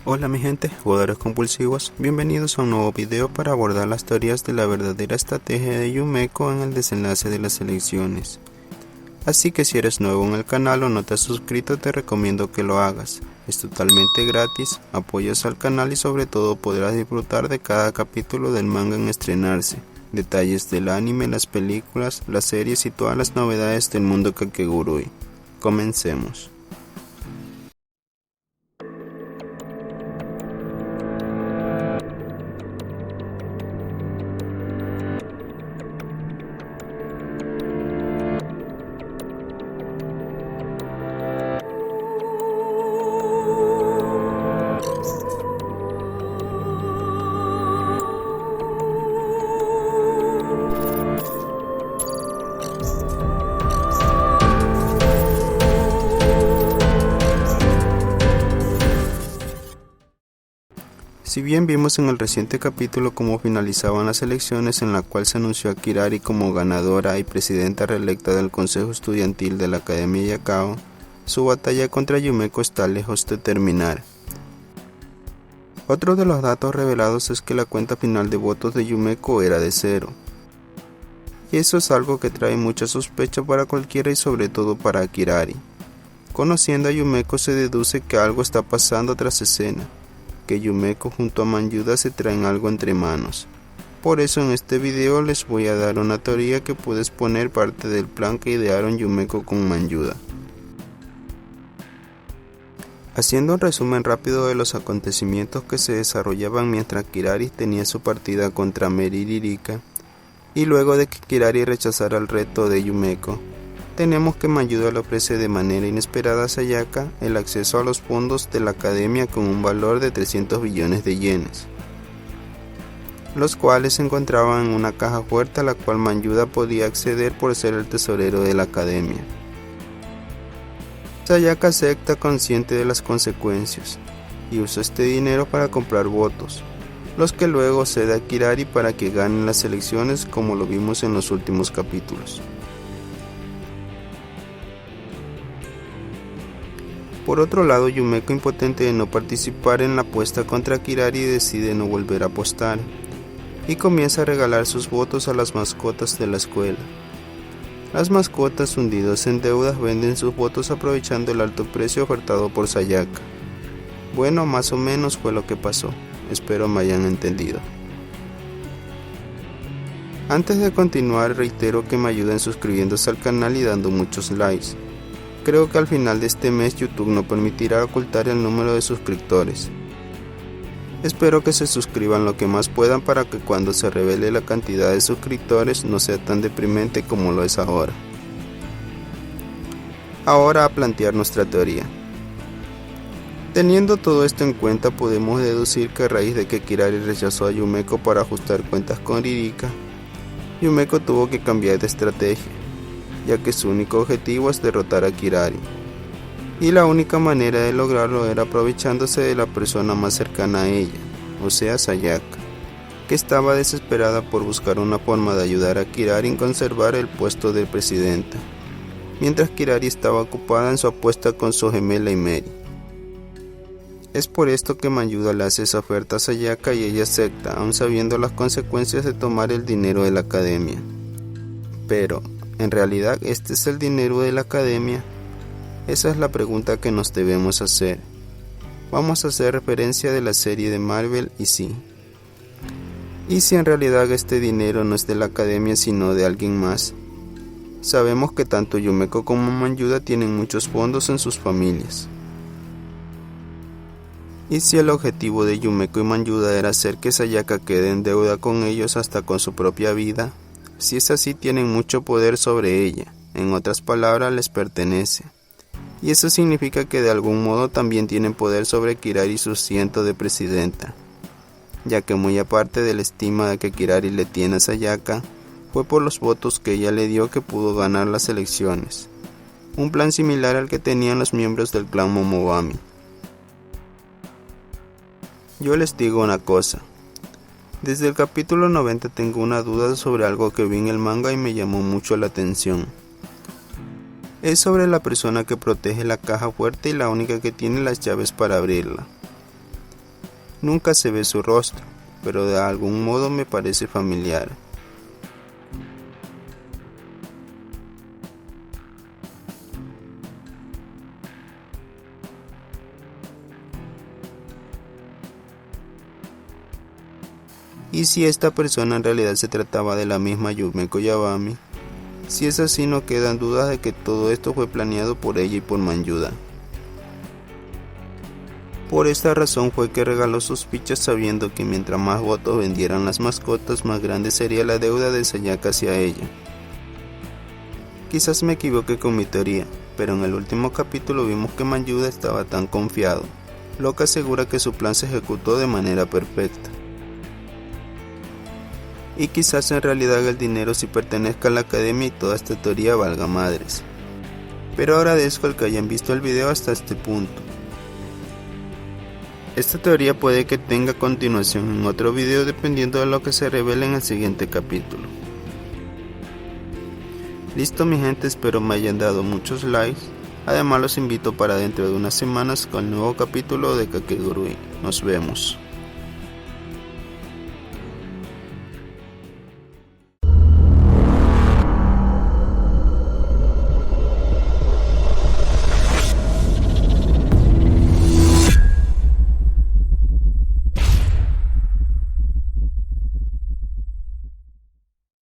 Hola mi gente, jugadores compulsivos, bienvenidos a un nuevo video para abordar las teorías de la verdadera estrategia de Yumeko en el desenlace de las elecciones. Así que si eres nuevo en el canal o no te has suscrito, te recomiendo que lo hagas. Es totalmente gratis, apoyas al canal y sobre todo podrás disfrutar de cada capítulo del manga en estrenarse, detalles del anime, las películas, las series y todas las novedades del mundo Kakegurui. Comencemos. Si bien vimos en el reciente capítulo cómo finalizaban las elecciones en la cual se anunció a Kirari como ganadora y presidenta reelecta del Consejo Estudiantil de la Academia Yakao, su batalla contra Yumeko está lejos de terminar. Otro de los datos revelados es que la cuenta final de votos de Yumeko era de 0. Y eso es algo que trae mucha sospecha para cualquiera y sobre todo para Kirari. Conociendo a Yumeko se deduce que algo está pasando tras escena, que Yumeko junto a Manyuda se traen algo entre manos. Por eso en este video les voy a dar una teoría que puede exponer parte del plan que idearon Yumeko con Manyuda. Haciendo un resumen rápido de los acontecimientos que se desarrollaban mientras Kirari tenía su partida contra Meririka, y luego de que Kirari rechazara el reto de Yumeko, tenemos que Manyuda le ofrece de manera inesperada a Sayaka el acceso a los fondos de la academia con un valor de 300 billones de yenes, los cuales se encontraban en una caja fuerte a la cual Manyuda podía acceder por ser el tesorero de la academia. Sayaka acepta consciente de las consecuencias y usa este dinero para comprar votos, los que luego cede a Kirari para que ganen las elecciones como lo vimos en los últimos capítulos. Por otro lado, Yumeko, impotente de no participar en la apuesta contra Kirari, decide no volver a apostar y comienza a regalar sus votos a las mascotas de la escuela. Las mascotas, hundidos en deudas, venden sus votos aprovechando el alto precio ofertado por Sayaka. Bueno, más o menos fue lo que pasó, espero me hayan entendido. Antes de continuar, reitero que me ayuden suscribiéndose al canal y dando muchos likes. Creo que al final de este mes YouTube no permitirá ocultar el número de suscriptores. Espero que se suscriban lo que más puedan para que cuando se revele la cantidad de suscriptores no sea tan deprimente como lo es ahora. Ahora a plantear nuestra teoría. Teniendo todo esto en cuenta, podemos deducir que a raíz de que Kirari rechazó a Yumeko para ajustar cuentas con Ririka, Yumeko tuvo que cambiar de estrategia, ya que su único objetivo es derrotar a Kirari, y la única manera de lograrlo era aprovechándose de la persona más cercana a ella, o sea Sayaka, que estaba desesperada por buscar una forma de ayudar a Kirari en conservar el puesto de presidenta, mientras Kirari estaba ocupada en su apuesta con su gemela Imeri. Es por esto que Manyuda le hace esa oferta a Sayaka y ella acepta, aun sabiendo las consecuencias de tomar el dinero de la academia. Pero ¿en realidad este es el dinero de la academia? Esa es la pregunta que nos debemos hacer. Vamos a hacer referencia de la serie de Marvel y sí. ¿Y si en realidad este dinero no es de la academia sino de alguien más? Sabemos que tanto Yumeko como Manyuda tienen muchos fondos en sus familias. ¿Y si el objetivo de Yumeko y Manyuda era hacer que Sayaka quede en deuda con ellos hasta con su propia vida? Si es así, tienen mucho poder sobre ella, en otras palabras, les pertenece. Y eso significa que de algún modo también tienen poder sobre Kirari y su asiento de presidenta, ya que muy aparte de la estima que Kirari le tiene a Sayaka, fue por los votos que ella le dio que pudo ganar las elecciones. Un plan similar al que tenían los miembros del clan Momogami. Yo les digo una cosa. Desde el capítulo 90 tengo una duda sobre algo que vi en el manga y me llamó mucho la atención. Es sobre la persona que protege la caja fuerte y la única que tiene las llaves para abrirla. Nunca se ve su rostro, pero de algún modo me parece familiar. ¿Y si esta persona en realidad se trataba de la misma Yumeko Yabami? Si es así, no quedan dudas de que todo esto fue planeado por ella y por Mayuda. Por esta razón fue que regaló sus fichas sabiendo que mientras más votos vendieran las mascotas, más grande sería la deuda de Sayaka hacia ella. Quizás me equivoqué con mi teoría, pero en el último capítulo vimos que Mayuda estaba tan confiado, lo que asegura que su plan se ejecutó de manera perfecta. Y quizás en realidad el dinero sí pertenezca a la academia y toda esta teoría valga madres. Pero agradezco al que hayan visto el video hasta este punto. Esta teoría puede que tenga continuación en otro video dependiendo de lo que se revele en el siguiente capítulo. Listo mi gente, espero me hayan dado muchos likes. Además los invito para dentro de unas semanas con el nuevo capítulo de Kakegurui. Nos vemos.